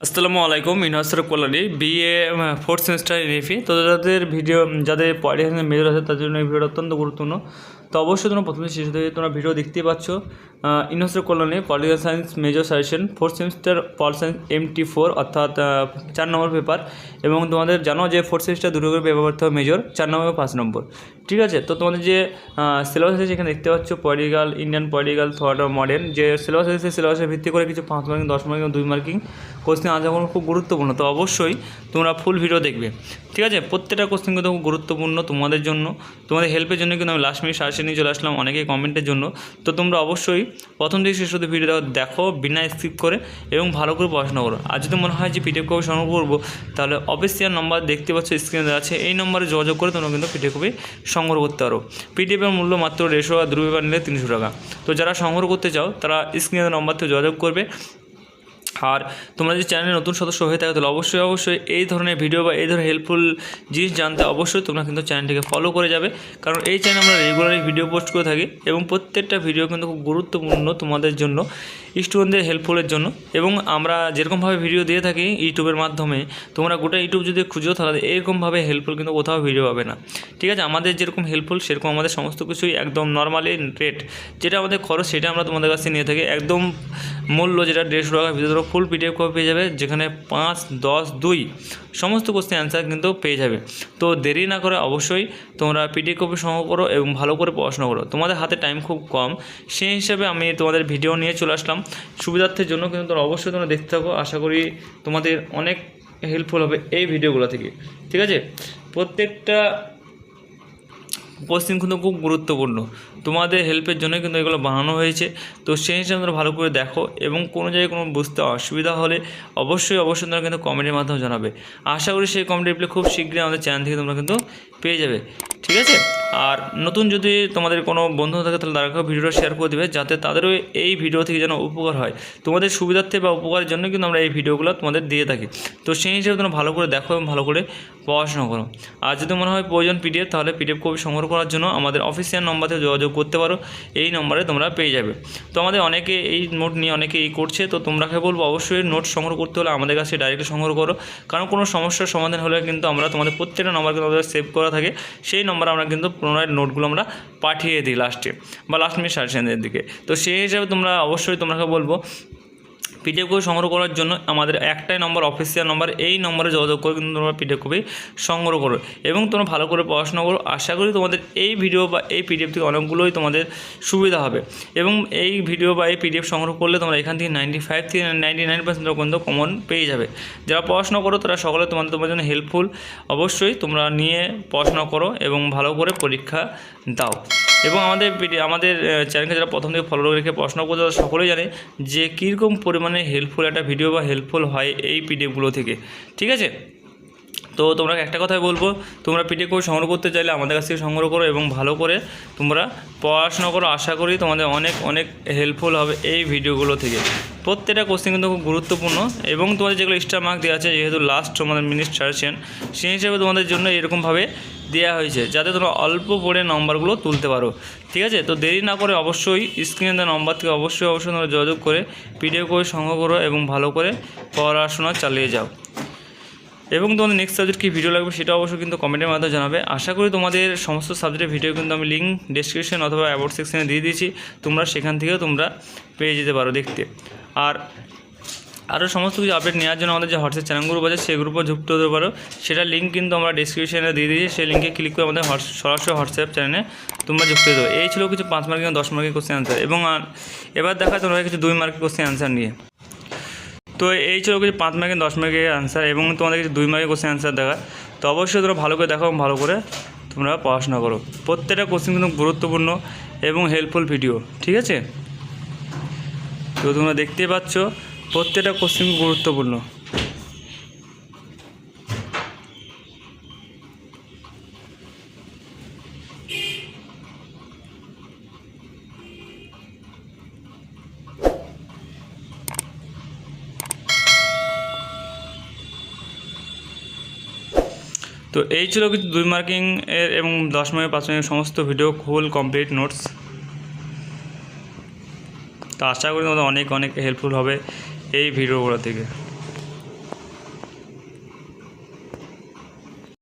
আসসালামু আলাইকুম। ইনহাসর Kalyani BA fourth semester এনএফি। তো যাদের পলিটিক্যাল মেজর আছে তাদের জন্য এই ভিডিওটা অত্যন্ত গুরুত্বপূর্ণ। তো অবশ্যই তোমরা প্রথমে শেষ থেকে তোমরা ভিডিও দেখতেই পাচ্ছ। ইনহাসর Kalyani political science major suggestion fourth semester pol science MT4 অর্থাৎ 4 নম্বর পেপার। এবং তোমাদের জানো যে ফোর্থ সেমিস্টার দুটো করে পেপার করতে হবে মেজর, 4 নম্বর 5 নম্বর। ঠিক আছে, তো তোমাদের যে সিলেবাস আছে সেখানে দেখতে পাচ্ছ political, Indian political, thought of modern যে সিলেবাস আছে সেই সিলেবাসের ভিত্তি করে কিছু 5 মার্কিং, 10 মার্কিং, 2 মার্কিং কোশ্চেন আনসারগুলো খুব গুরুত্বপূর্ণ। তো অবশ্যই তোমরা ফুল ভিডিও দেখবে। ঠিক আছে, প্রত্যেকটা কোশ্চেন কিন্তু খুব গুরুত্বপূর্ণ তোমাদের জন্য, তোমাদের হেল্পের জন্য কিন্তু আমি লাস্ট মিনিট সাজেশন নিয়ে চলে আসলাম অনেকেই কমেন্টের জন্য। তো তোমরা অবশ্যই প্রথম থেকে শেষ অবধি ভিডিও দেখো বিনা স্কিপ করে এবং ভালো করে পড়াশোনা করো। আর যদি মনে হয় যে পিডিএফ কপি সংগ্রহ করবো তাহলে অফিসিয়াল নাম্বার দেখতে পাচ্ছ স্ক্রিনে দেওয়া আছে, এই নম্বরে যোগাযোগ করে তোমরা কিন্তু পিডিএফ কপি সংগ্রহ করতে পারো। পিডিএফের মূল্য মাত্র 150 আর 2 পেপার নিলে 300 টাকা। তো যারা সংগ্রহ করতে চাও তারা স্ক্রিনের নম্বর থেকে যোগাযোগ করবে। আর তোমরা যদি চ্যানেলে নতুন সদস্য হয়ে থাকো তাহলে অবশ্যই এই ধরনের ভিডিও বা এই ধরনের হেল্পফুল জিনিস জানতে অবশ্যই তোমরা কিন্তু চ্যানেলটিকে ফলো করে যাবে, কারণ এই চ্যানেলে আমরা রেগুলারলি ভিডিও পোস্ট করে থাকি এবং প্রত্যেকটা ভিডিও কিন্তু খুব গুরুত্বপূর্ণ তোমাদের জন্য, স্টুডেন্টদের হেল্পফুলের জন্য। এবং আমরা যেরকমভাবে ভিডিও দিয়ে থাকি ইউটিউবের মাধ্যমে, তোমরা গোটা ইউটিউব যদি খুঁজো তাহলে এরকমভাবে হেল্পফুল কিন্তু কোথাও ভিডিও পাবে না। ঠিক আছে, আমাদের যেরকম হেল্পফুল সেরকম আমাদের সমস্ত কিছুই একদম নর্মালি রেট, যেটা আমাদের খরচ সেটা আমরা তোমাদের কাছে নিয়ে থাকি। একদম মূল্য যেটা 150 টাকার ভিতরে ফুল পিডিএফ কপি পেয়ে যাবে, যেখানে 5, 10, 2 সমস্ত কোশ্চেন অ্যান্সার কিন্তু পেয়ে যাবে। তো দেরি না করে অবশ্যই তোমরা পিডিএফ কপি সংগ্রহ করো এবং ভালো করে পড়াশোনা করো। তোমাদের হাতে টাইম খুব কম, সেই হিসাবে আমি তোমাদের ভিডিও নিয়ে চলে আসলাম সুবিধার্থের জন্য। কিন্তু তোমরা অবশ্যই তোমরা দেখতে থাকো, আশা করি তোমাদের অনেক হেল্পফুল হবে এই ভিডিওগুলো থেকে। ঠিক আছে, প্রত্যেকটা কোশ্চেন কিন্তু খুব গুরুত্বপূর্ণ, তোমাদের হেল্পের জন্য কিন্তু এগুলো বানানো হয়েছে। তো সেই হিসাবে তোমরা ভালো করে দেখো এবং কোনো জায়গায় কোনো বুঝতে অসুবিধা হলে অবশ্যই তোমরা কিন্তু কমেন্টের মাধ্যমে জানাবে। আশা করি সেই কমেন্ট রিপ্লাই খুব শীঘ্রই আমাদের চ্যানেল থেকে তোমরা কিন্তু পেয়ে যাবে। ঠিক আছে, আর নতুন যদি তোমাদের কোনো বন্ধু থাকে তাহলে তাদেরকেও ভিডিওটা শেয়ার করে দেবে, যাতে তাদেরও এই ভিডিও থেকে যেন উপকার হয়। তোমাদের সুবিধার্থে বা উপকারের জন্য কিন্তু আমরা এই ভিডিওগুলো তোমাদের দিয়ে থাকি। তো সেই হিসেবে তোমরা ভালো করে দেখো এবং ভালো করে পড়াশোনা করো। আর যদি মনে হয় প্রয়োজন পিডিএফ, তাহলে পিডিএফ কপি সংগ্রহ করার জন্য আমাদের অফিসিয়াল নম্বর থেকে যোগাযোগ করতে পারো, এই নম্বরে তোমরা পেয়ে যাবে। তো আমাদের অনেকে এই নোট নিয়ে অনেকে করছে, তো তোমরাকে বলবো অবশ্যই নোট সংগ্রহ করতে হলে আমাদের কাছে ডাইরেক্টলি সংগ্রহ করো, কারণ কোনো সমস্যার সমাধান হলে কিন্তু আমরা তোমাদের প্রত্যেকটা নম্বর কিন্তু আমাদের সেভ করা থাকে, সেই নম্বরে আমরা কিন্তু পুনরায় নোটগুলো আমরা পাঠিয়ে দিই লাস্টে বা লাস্ট মিনিট সাজেশনের দিকে। তো সেই হিসাবে তোমরা অবশ্যই তোমাকে বলবো পিডিএফ কপি সংগ্রহ করার জন্য আমাদের একটাই নম্বর, অফিসিয়াল নম্বর, এই নম্বরে যোগাযোগ করে কিন্তু তোমরা পিডিএফ কপি সংগ্রহ করো এবং তোমরা ভালো করে পড়াশোনা করো। আশা করি তোমাদের এই ভিডিও বা এই পিডিএফ থেকে অনেকগুলোই তোমাদের সুবিধা হবে। এবং এই ভিডিও বা এই পিডিএফ সংগ্রহ করলে তোমরা এখান থেকে 95 থেকে 99% পর্যন্ত কমন পেয়ে যাবে। যারা পড়াশোনা করো তারা সকলে তোমাদের জন্য হেল্পফুল। অবশ্যই তোমরা নিয়ে পড়াশোনা করো এবং ভালো করে পরীক্ষা দাও। এবং আমাদের চ্যানেলকে যারা প্রথম থেকে ফলো রেখে পড়াশোনা করতে তারা সকলেই জানে যে কীরকম পরিমাণে হেল্পফুল একটা ভিডিও বা হেল্পফুল হয় এই পিডিএফগুলো থেকে। ঠিক আছে, তো তোমরা একটা কথাই বলবো, তোমরা পিডিএফ করে সংগ্রহ করতে চাইলে আমাদের কাছ থেকে সংগ্রহ করো এবং ভালো করে তোমরা পড়াশোনা করো। আশা করি তোমাদের অনেক হেল্পফুল হবে এই ভিডিওগুলো থেকে। প্রত্যেকটা কোশ্চেন কিন্তু খুব গুরুত্বপূর্ণ এবং তোমাদের যেগুলো এক্সট্রা মার্ক দেওয়া আছে, যেহেতু লাস্ট তোমাদের মিনিট সাজেশন, সেই হিসেবে তোমাদের জন্য এরকমভাবে দেওয়া হয়েছে যাতে তোমরা অল্প পড়ে নম্বরগুলো তুলতে পারো। ঠিক আছে, তো দেরি না করে অবশ্যই স্ক্রিনে দেওয়া নম্বর থেকে অবশ্যই তোমরা যোগাযোগ করে পিডিএফ করে সংগ্রহ করো এবং ভালো করে পড়াশোনা চালিয়ে যাও। এবং তোমাদের নেক্সট সাবজেক্ট কী ভিডিও লাগবে সেটা অবশ্যই কিন্তু কমেন্টের মাধ্যমে জানাবে। আশা করি তোমাদের সমস্ত সাবজেক্টের ভিডিও কিন্তু আমি লিঙ্ক ডেসক্রিপশন অথবা অ্যাবাউট সেকশনে দিয়ে দিয়েছি, তোমরা সেখান থেকেও তোমরা পেয়ে যেতে পারো দেখতে। আর আরও সমস্ত কিছু আপডেট নেওয়ার জন্য আমাদের যে হোয়াটসঅ্যাপ চ্যানেল গ্রুপ আছে সেই গ্রুপে যুক্ত হতে পারো, সেটা লিঙ্ক কিন্তু আমরা ডেসক্রিপশনে দিয়ে দিয়েছি। সেই লিঙ্কে ক্লিক করে আমাদের সরাসরি হোয়াটসঅ্যাপ চ্যানেলে তোমরা যুক্ত হতে পারো। এই ছিল কিছু 5 মার্কিং 10 মার্কিং কোশ্চেন আনসার। এবং এবার দেখা তোমরা কিছু 2 মার্কিং কোশ্চেন আনসার নিয়ে। তো এই ছিল কিছু 5 মার্কিং 10 মার্কের আনসার এবং তোমাদের কিছু 2 মার্কের কোশ্চেন আনসার দেখা। তো অবশ্যই তোমরা ভালো করে দেখো এবং ভালো করে তোমরা পড়াশোনা করো। প্রত্যেকটা কোশ্চেন কিন্তু গুরুত্বপূর্ণ এবং হেল্পফুল ভিডিও। ঠিক আছে, তো তোমরা দেখতেই পাচ্ছ প্রত্যেকটা কোশ্চেন গুরুত্বপূর্ণ। তো এই ছিল কিছু 2 মার্কিং এর এবং 10 মার্কিং 5 মার্কিং সমস্ত ভিডিও ফুল কমপ্লিট নোটস। তো আশা করি তোমাদের অনেক হেল্পফুল হবে এই ভিডিওগুলো থেকে।